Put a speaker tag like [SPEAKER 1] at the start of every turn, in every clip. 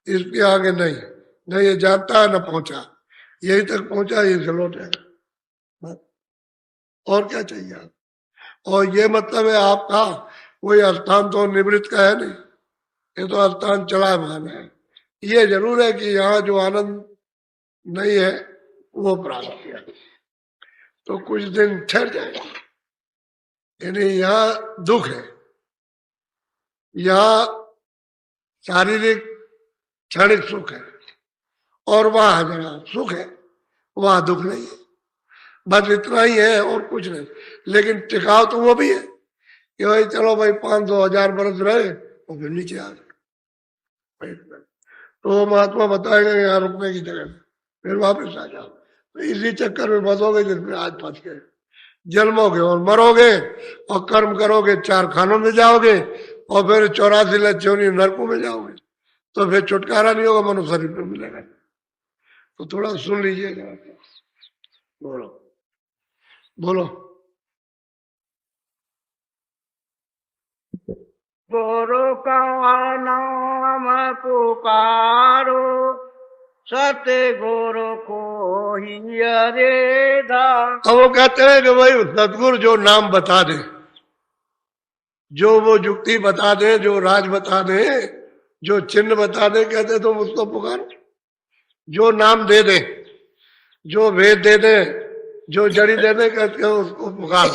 [SPEAKER 1] इसके आगे नहीं, न ये जानता है न पहुंचा, यही तक पहुंचा, यही से लौटेगा। और क्या चाहिए आप? और ये मतलब है आपका कोई स्थान तो निवृत्त का है नहीं, ये तो स्थान चलायमान है। ये जरूर है कि यहाँ जो आनंद नहीं है वो प्राप्त किया, तो कुछ दिन ठहर जाएगा। यानी यहाँ दुख है, यहाँ शारीरिक क्षणिक सुख है, और वहां जरा सुख है, वहां दुख नहीं है। बस इतना ही है और कुछ नहीं। लेकिन टिकाव तो वो भी है कि भाई चलो भाई 500-1000 बरस रहे और फिर नीचे आ गए, तो महात्मा बताएंगे यहाँ रुकने की जगह, फिर वापस आ जाओ। तो इसी चक्कर में बसोगे जिसमें आज फंस गए, जन्मोगे और मरोगे, और कर्म करोगे 4 खानों में जाओगे, और फिर 84 लक्षोनी नरकों में जाओगे, तो फिर छुटकारा नहीं होगा, मनुष्य शरीर में मिलेगा। तो थोड़ा सुन लीजिएगा। बोलो बोलो।
[SPEAKER 2] गुरु का नाम पुकारो, सतगुरु को ही अरे दान।
[SPEAKER 1] अब वो कहते हैं कि भाई सतगुरु जो नाम बता दे, जो वो युक्ति बता दे, जो राज बता दे, जो चिन्ह बता दे, कहते तुम उसको पुकारो। जो नाम दे दे, जो वेद दे दे, जो जड़ी दे दे, कहते हैं उसको पुकार।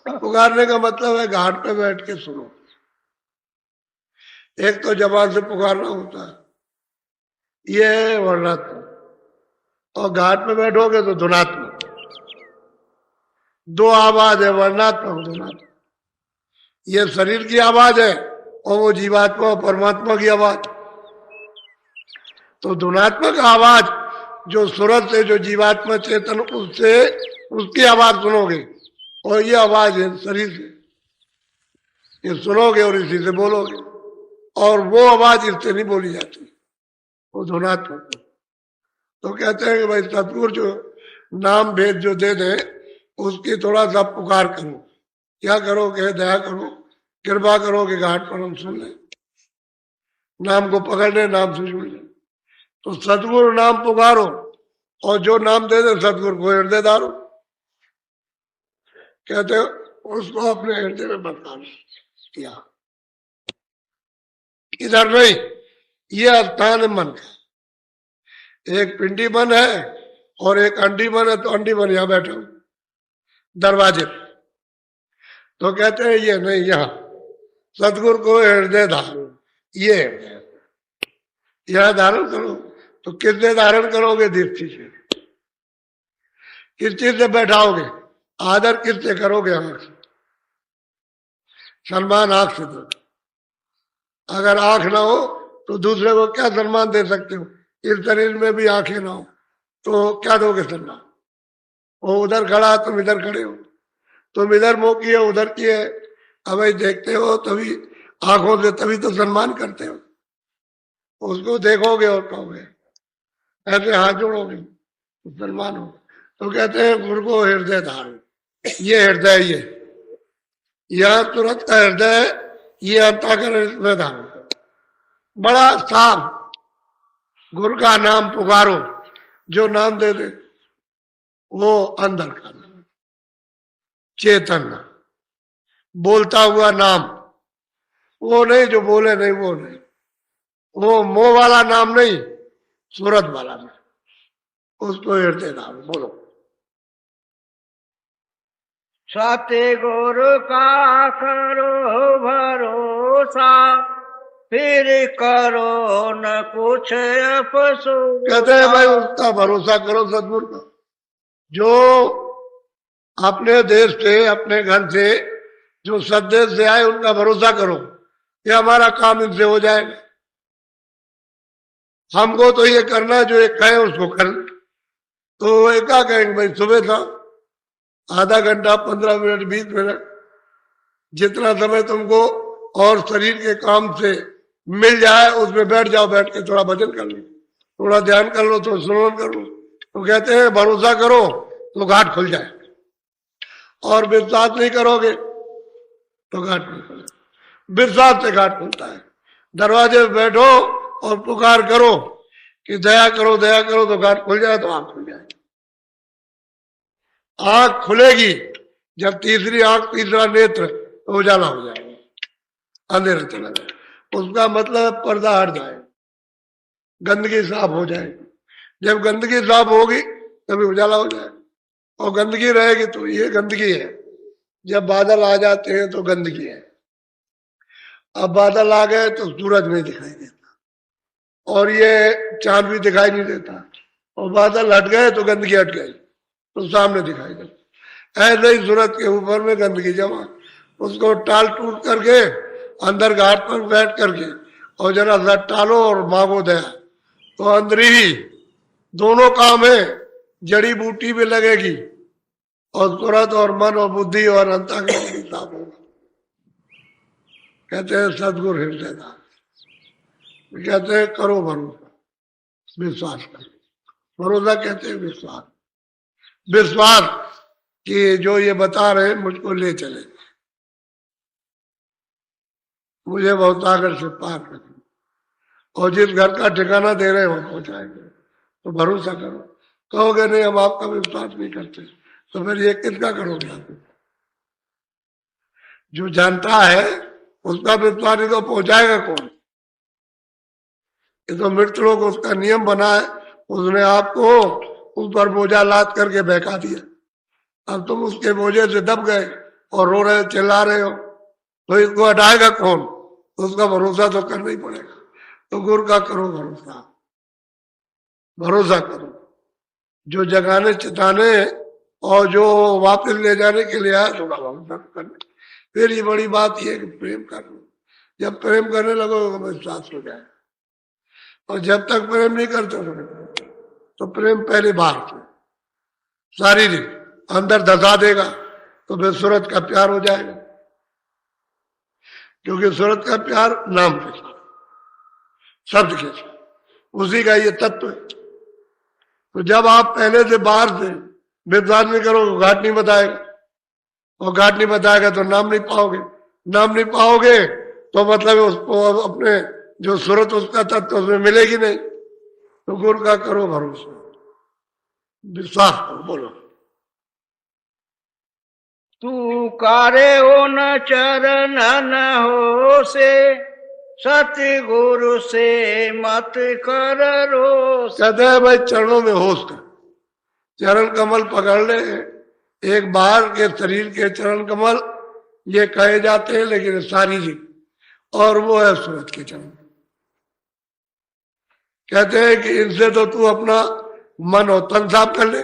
[SPEAKER 1] पुकारने का मतलब है घाट पे बैठ के सुनो। एक तो जबान से पुकारना होता है, ये है वर्णात्मक, और घाट पे बैठोगे तो धुनात्मक। 2 आवाज है, वर्णात्मक धुनात्मक। ये शरीर की आवाज है और वो जीवात्मा और परमात्मा की आवाज। तो धुनात्मक आवाज जो सूरत से, जो जीवात्मा चेतन, उससे उसकी आवाज सुनोगे, और ये आवाज है शरीर से, ये सुनोगे और इसी से बोलोगे, और वो आवाज इससे नहीं बोली जाती, वो धुनात्मक। तो कहते हैं कि भाई सतगुरु जो नाम भेद जो दे दे, उसकी थोड़ा सा पुकार करो। क्या करो कि दया करो, कृपा करो कि घाट पर हम सुन ले, नाम को पकड़ ले, नाम से जुड़ ले। तो सतगुरु नाम पुकारो, और जो नाम दे दे सतगुरु को हृदय धारो। कहते उसको अपने हृदय में बता दिया, इधर नहीं, ये स्थान है मन का। एक पिंडी मन है और एक अंडी मन है, तो अंडी मन यहां बैठा हूं दरवाजे पे। तो कहते हैं ये नहीं, यहां सतगुरु को हृदय धारो, ये यहां धारण करो। तो किससे धारण करोगे? दृष्टि से। किस चीज से बैठाओगे? आदर किससे करोगे? आंख से। सम्मान आंख से दो। अगर आंख ना हो तो दूसरे को क्या सम्मान दे सकते हो? इस शरीर में भी आंखें ना हो तो क्या दोगे सम्मान? वो उधर खड़ा, तुम इधर खड़े हो, तुम इधर मुंह किए, उधर किए, अब देखते हो तभी आंखों से, तभी तो सम्मान करते हो। उसको देखोगे और कहोगे, ऐसे हाथ जोड़ोगे तो सम्मान हो। तो कहते हैं गुरु को हृदय धारो, ये हृदय, ये यह तुरंत का हृदय, ये अंताकरण में धारो। बड़ा साफ गुरु का नाम पुकारो, जो नाम दे दे वो अंदर का नाम, चेतन नाम, बोलता हुआ नाम, वो नहीं जो बोले नहीं, वो नहीं, वो मोह वाला नाम नहीं, सूरत वाला नाम, उसको हृदय नाम बोलो।
[SPEAKER 2] सतगुरु का करो भरोसा, फिर करो न कुछ अफसोस।
[SPEAKER 1] कहते हैं भाई उसका भरोसा करो सतगुरु का, जो अपने देश से, अपने घर से, जो सदेश से आए, उनका भरोसा करो कि हमारा काम इनसे हो जाएगा। हमको तो ये करना है, जो एक कहे उसको कर। तो एक क्या कहेंगे भाई, सुबह था आधा घंटा, 15 मिनट, 20 मिनट, जितना समय तुमको और शरीर के काम से मिल जाए उसमें बैठ जाओ, बैठ के थोड़ा भजन कर लो, थोड़ा ध्यान कर लो, तो स्मरण कर लो। तो कहते हैं भरोसा करो तो घाट खुल जाए, और विश्वास नहीं करोगे तो घाट नहीं खुले। विश्वास से घाट खुलता है। दरवाजे पे बैठो और पुकार करो कि दया करो तो घाट खुल जाए, तो आंख खुल जाए। आंख खुलेगी जब तीसरी आंख, तीसरा नेत्र, तो उजाला हो जाएगा, अंधेरा चला जाए। उसका मतलब पर्दा हट जाए, गंदगी साफ हो जाएगी। जब गंदगी साफ होगी तभी उजाला हो जाएगा। और गंदगी रहेगी तो ये गंदगी है। जब बादल आ जाते हैं तो गंदगी है। अब बादल आ गए तो सूरज नहीं दिखाई देता, और ये चांद भी दिखाई नहीं देता। और बादल हट गए तो गंदगी हट गई, तो सामने दिखाई देता। ऐसे ही सूरज के ऊपर में गंदगी जमा, उसको टाल टूट करके अंदर घाट पर बैठ करके और जरा सा टालो और मांगो दया, तो अंदर ही दोनों काम है। जड़ी बूटी भी लगेगी और सूरत और मन और बुद्धि और अंतःकरण भी साफ होगा। कहते हैं सदगुरु हृदयदास, कहते हैं करो भरोसा, विश्वास करो। भरोसा कहते हैं विश्वास, विश्वास कि जो ये बता रहे हैं मुझको ले चले, मुझे बहुत सागर से पार करें, और जिस घर का ठिकाना दे रहे हो पहुंचाएंगे। तो भरोसा करो। कहोगे नहीं हम आपका विश्वास नहीं करते, तो फिर ये किसका करोगे आप? जो जानता है उसका विश्वास नहीं तो पहुंचाएगा कौन? ये तो मृत लोग उसका नियम बना है, उसने आपको ऊपर बोझा लाद करके बहका दिया। अब तुम उसके बोझे से दब गए और रो रहे चिल्ला रहे हो, तो इसको हटाएगा कौन? उसका भरोसा तो करना ही पड़ेगा। तो गुरु का करो भरोसा, भरोसा करो। जो जगाने चिताने और जो वापस ले जाने के लिए आया, थोड़ा भरोसा करने। फिर ये बड़ी बात यह है कि प्रेम कर लो। जब प्रेम करने लगो तो विश्वास हो जाए, और जब तक प्रेम नहीं करते तो प्रेम पहले बाहर से शारीरिक अंदर धसा देगा, तो फिर सूरत का प्यार हो जाएगा। क्योंकि सूरत का प्यार नाम के साथ, शब्द के साथ, उसी का ये तत्व है। तो जब आप पहले से बाहर से विश्वास नहीं करोगे, घाट नहीं बताएगा, और घाट नहीं बताएगा तो नाम नहीं पाओगे। नाम नहीं पाओगे तो मतलब उसको अपने जो सूरत उसका तत्व उसमें मिलेगी नहीं। तो गुरु का करो भरोसा, विश्वास करो। बोलो
[SPEAKER 2] तू कारे हो न चरण हो से, सतगुरु से मत कर रोस।
[SPEAKER 1] कहते हैं भाई चरणों में होश कर, चरण कमल पकड़ ले। एक बाहर के शरीर के चरण कमल ये कहे जाते हैं, लेकिन शारीरिक, और वो है सूरत के चरण। कहते हैं कि इनसे तो तू अपना मन और तन साफ कर ले,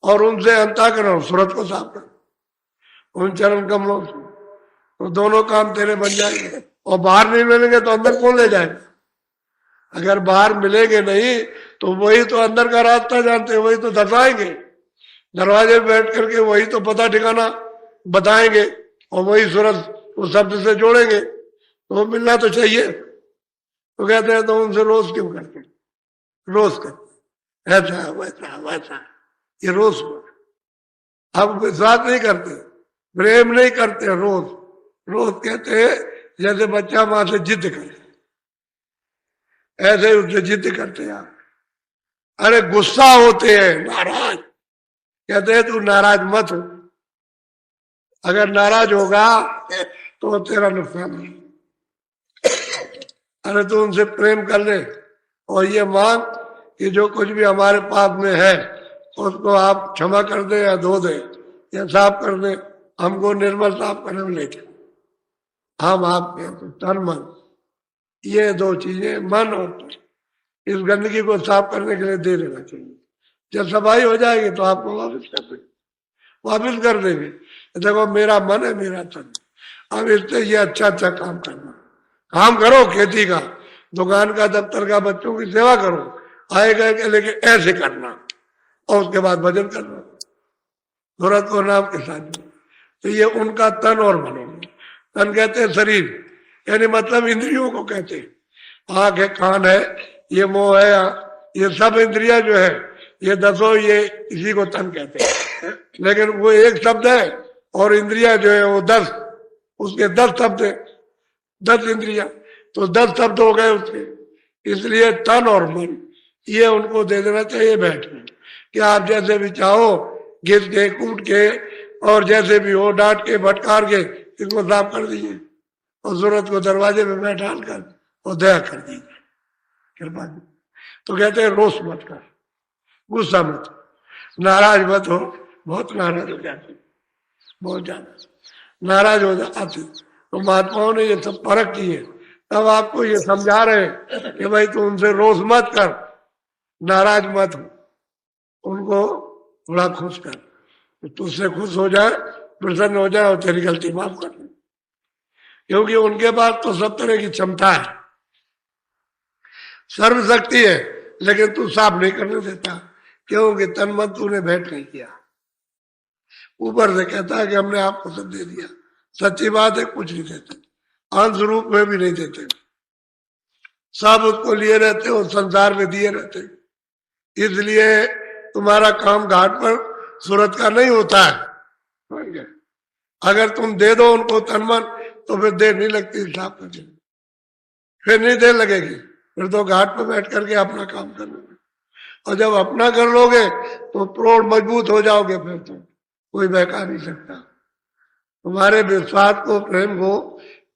[SPEAKER 1] और उनसे अंतःकरण और सूरत को साफ कर, उन चरण कमलों से, तो दोनों काम तेरे बन जाएंगे। और बाहर नहीं मिलेंगे तो अंदर कौन ले जाएगा? अगर बाहर मिलेंगे नहीं तो वही तो अंदर का रास्ता जानते हैं, वही तो दर्शाएंगे। दरवाजे पे बैठ करके वही तो पता ठिकाना बताएंगे, और वही सूरत उस शब्द से जोड़ेंगे। तो मिलना तो चाहिए। तो कहते हैं तो उनसे रोज क्यों करते? रोज करते, ऐसा वैसा वैसा, ये रोज हुआ। अब विश्वास नहीं करते, प्रेम नहीं करते, रोज रोज कहते हैं जैसे बच्चा मां से जिद करे, ऐसे उससे जिद करते हैं आप। अरे गुस्सा होते हैं, नाराज, कहते हैं तू नाराज मत हो। अगर नाराज होगा तो तेरा नुकसान है। अरे तू उनसे प्रेम कर ले, और ये मांग कि जो कुछ भी हमारे पाप में है उसको आप क्षमा कर दे, या धो दे, या साफ कर दे। हमको निर्मल साफ करने में लेके हम आपके तन मन, ये दो चीजें मन और तन, इस गंदगी को साफ करने के लिए दे देना चाहिए। जब सफाई हो जाएगी तो आपको वापस कर देंगे, वापस कर देंगे। देखो मेरा मन है, मेरा तन, अब इससे ये अच्छा अच्छा काम करना। काम करो खेती का, दुकान का, दफ्तर का, बच्चों की सेवा करो, आएगा लेकिन ऐसे करना, और उसके बाद भजन करना सूरत को नाम के साथ। तो ये उनका तन और मन हो। तन कहते हैं शरीर, यानी मतलब इंद्रियों को कहते हैं। आंख है, कान है, ये मुंह है, ये सब इंद्रिया जो है, ये दसों, ये इसी को तन कहते हैं। लेकिन वो एक शब्द है, और इंद्रिया जो है वो 10, उसके 10 शब्द है, 10 इंद्रिया, तो 10 शब्द हो गए उसके। इसलिए तन और मन ये उनको दे देना चाहिए बैठ में, कि आप जैसे भी चाहो घिस के कूट के और जैसे भी हो डांट के भटकार के इसको साफ कर दीजिए और जरूरत को दरवाजे में बैठा कर और दया कर दीजिए, कृपा दी। तो कहते हैं रोष मत कर, गुस्सा मत, नाराज मत हो। बहुत नाराज हो जाते, बहुत ज्यादा नाराज हो जाते। तो महात्माओं ने ये सब परख किए, तब आपको ये समझा रहे कि भाई तू उनसे रोष मत कर, नाराज मत हो, उनको थोड़ा खुश कर, तो तुझसे खुश हो जाए, प्रसन्न हो जाए और तेरी गलती माफ कर दे। क्योंकि उनके पास तो सब तरह की क्षमता है, सर्वशक्ति है, लेकिन तू साफ नहीं करने देता, क्योंकि तन मन तूने भेंट नहीं किया। ऊपर से कहता है कि हमने आपको सब दे दिया, सच्ची बात है कुछ नहीं देते, अंश रूप में भी नहीं देते, सब उसको लिए रहते और संसार में दिए रहते। इसलिए तुम्हारा काम घाट पर सूरत का नहीं होता है। अगर तुम दे दो उनको तन मन तो फिर देर नहीं लगती साफ करने, फिर नहीं देर लगेगी, फिर तो घाट पर बैठ करके अपना काम कर लोगे। और जब अपना कर लोगे तो प्रोढ़ मजबूत हो जाओगे, फिर तो कोई बहका नहीं सकता। तुम्हारे विश्वास को, प्रेम को,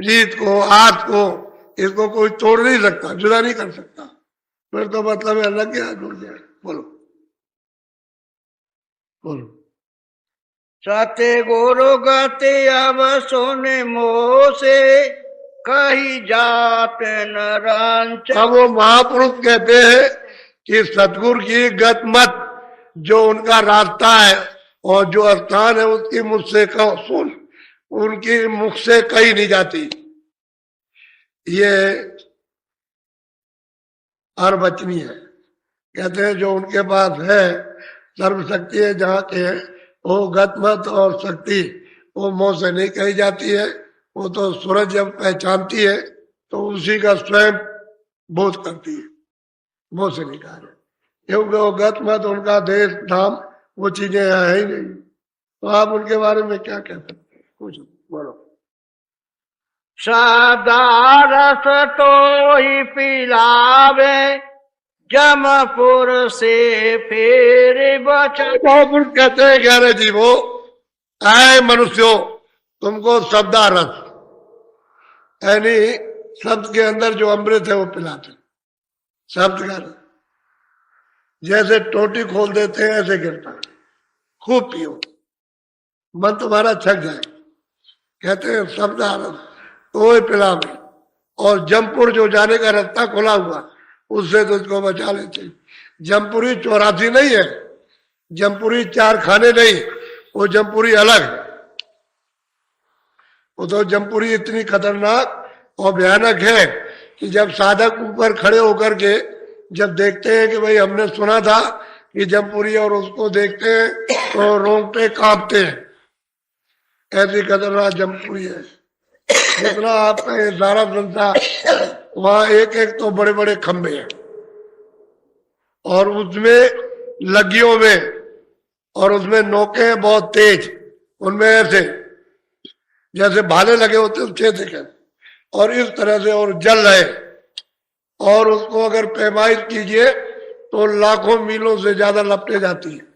[SPEAKER 1] प्रीत को, आस को, इसको कोई तोड़ नहीं सकता, जुदा नहीं कर सकता। फिर तो मतलब है अलग के हाथ जुड़ जाए। बोलो बोलो।
[SPEAKER 2] सत्य गुरु गति अब सुने मोह से कही जात नरांच।
[SPEAKER 1] अब वो महापुरुष कहते हैं कि सतगुरु की गत मत, जो उनका रास्ता है और जो स्थान है उसकी मुझसे कहो सुन, उनकी मुख से कही नहीं जाती। ये अर्वचनी है। कहते हैं जो उनके पास है सर्वशक्ति है, जहाँ के वो गत मत और शक्ति वो मुंह से नहीं कही जाती है। वो तो सूरज जब पहचानती है तो उसी का स्वयं बोध करती है, मुंह से नहीं कहा जाए, क्योंकि वो गत मत, उनका देश नाम वो चीजें है ही नहीं। तो आप उनके बारे में क्या कह सकते हैं, कुछ बोलो।
[SPEAKER 2] सदारस तो ही पिलावे जमपुर से फिर बचा।
[SPEAKER 1] महापुरुष कहते हैं ग्यारह जीवो, आए मनुष्यों, तुमको शब्दारस यानी शब्द के अंदर जो अमृत है वो पिलाते। शब्द का जैसे टोटी खोल देते हैं ऐसे गिरता है, खूब पियो, मन तुम्हारा छक जाए। कहते हैं शब्दारस तो ही पिलावे, और जमपुर जो जाने का रास्ता खुला हुआ उससे तुझको बचा लेते। जमपुरी 84 नहीं है, जमपुरी 4 खाने नहीं, वो जमपुरी अलग है। वो तो जमपुरी इतनी खतरनाक और भयानक है कि जब साधक ऊपर खड़े होकर के जब देखते हैं कि भाई हमने सुना था कि जमपुरी, और उसको देखते हैं तो रोंगटे कांपते हैं, ऐसी खतरनाक जमपुरी है। जितना आपका ये सारा संसार, वहां एक एक तो बड़े बड़े खंभे हैं और उसमें लगियों में, और उसमें नोके हैं बहुत तेज, उनमें ऐसे जैसे भाले लगे होते हैं थे, और इस तरह से और जल रहे, और उसको अगर पैमाइश कीजिए तो लाखों मीलों से ज्यादा लपटे जाती है।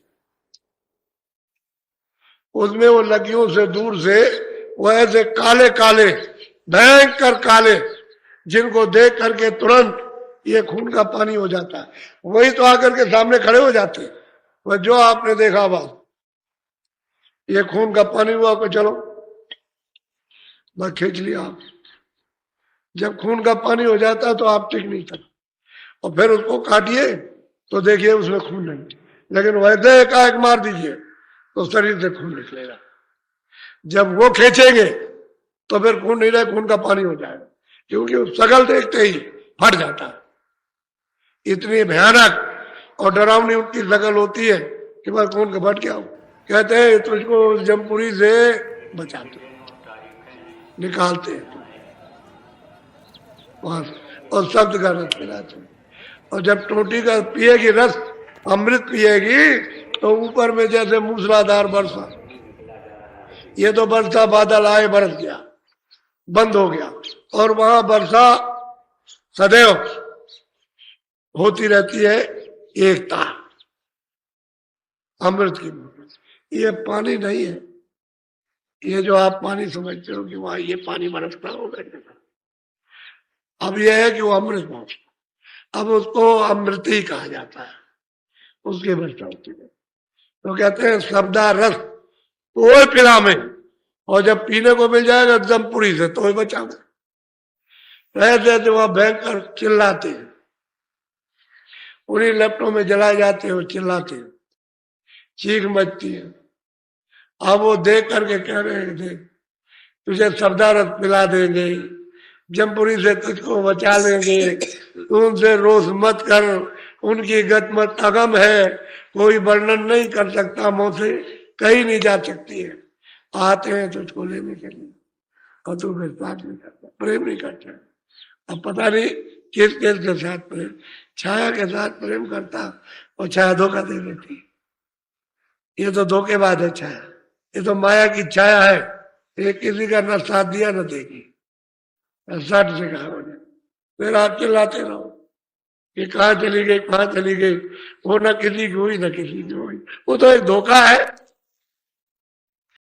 [SPEAKER 1] उसमें वो लगियों से दूर से वो ऐसे काले काले भयंकर काले, जिनको देख करके तुरंत ये खून का पानी हो जाता है, वही तो आकर के सामने खड़े हो जाते हैं। वह जो आपने देखा बस ये खून का पानी हुआ को चलो बस खींच लिया आप। जब खून का पानी हो जाता है तो आप टिक नहीं सकते, और फिर उसको काटिए तो देखिए उसमें खून नहीं, लेकिन वैसे एकाएक मार दीजिए तो शरीर से खून निकलेगा। जब वो खींचेंगे तो फिर खून नहीं रहे, खून का पानी हो जाएगा, क्योंकि वो शकल देखते ही फट जाता है। इतनी भयानक और डरावनी उनकी शकल होती है कि बस खून का फट गया हो। कहते हैं तुझको जमपुरी से बचाते, निकालते हैं वहां से, और शब्द का रस पिलाते। और जब टोटी का पिएगी रस, अमृत पिएगी, तो ऊपर में जैसे मूसलाधार वर्षा, ये तो वर्षा बादल आए बरस गया, बंद हो गया, और वहां वर्षा सदैव होती रहती है एकता, अमृत की मूर्ति। ये पानी नहीं है, ये जो आप पानी समझते हो कि वहां ये पानी बरसता होगा, अब यह है कि वो अमृत पहुंचता, अब उसको अमृत ही कहा जाता है, उसकी वर्षा होती है। तो कहते हैं शब्दा रस तो पिला में, और जब पीने को मिल जाएगा जमपुरी से तो बचा में। रहते थे वहां भयंकर चिल्लाते हैं, उन्हीं लपटों में जलाए जाते हैं, चिल्लाते हैं, चीख मचती है। अब वो देख करके कह रहे थे तुझे शब्दारस पिला देंगे, जमपुरी से तुझको बचा लेंगे, तू उनसे रोष मत कर, उनकी गत मत अगम है, कोई वर्णन नहीं कर सकता, मुंह से कहीं नहीं जा सकती है। आते हैं तुझको लेने के लिए और तू फिर बात नहीं करता, प्रेम नहीं करता। अब पता नहीं किस किस के साथ प्रेम, छाया के साथ प्रेम करता और छाया धोखा दे देती। ये तो धोखेबाज है छाया, ये तो माया की छाया है, ये किसी का न साथ दिया न देगी। सट से कहा उन्हें, फिर आप चिल्लाते रहो कि कहाँ चली गई, कहाँ चली गई, वो न किसी की हुई न किसी की हुई, वो तो एक धोखा है।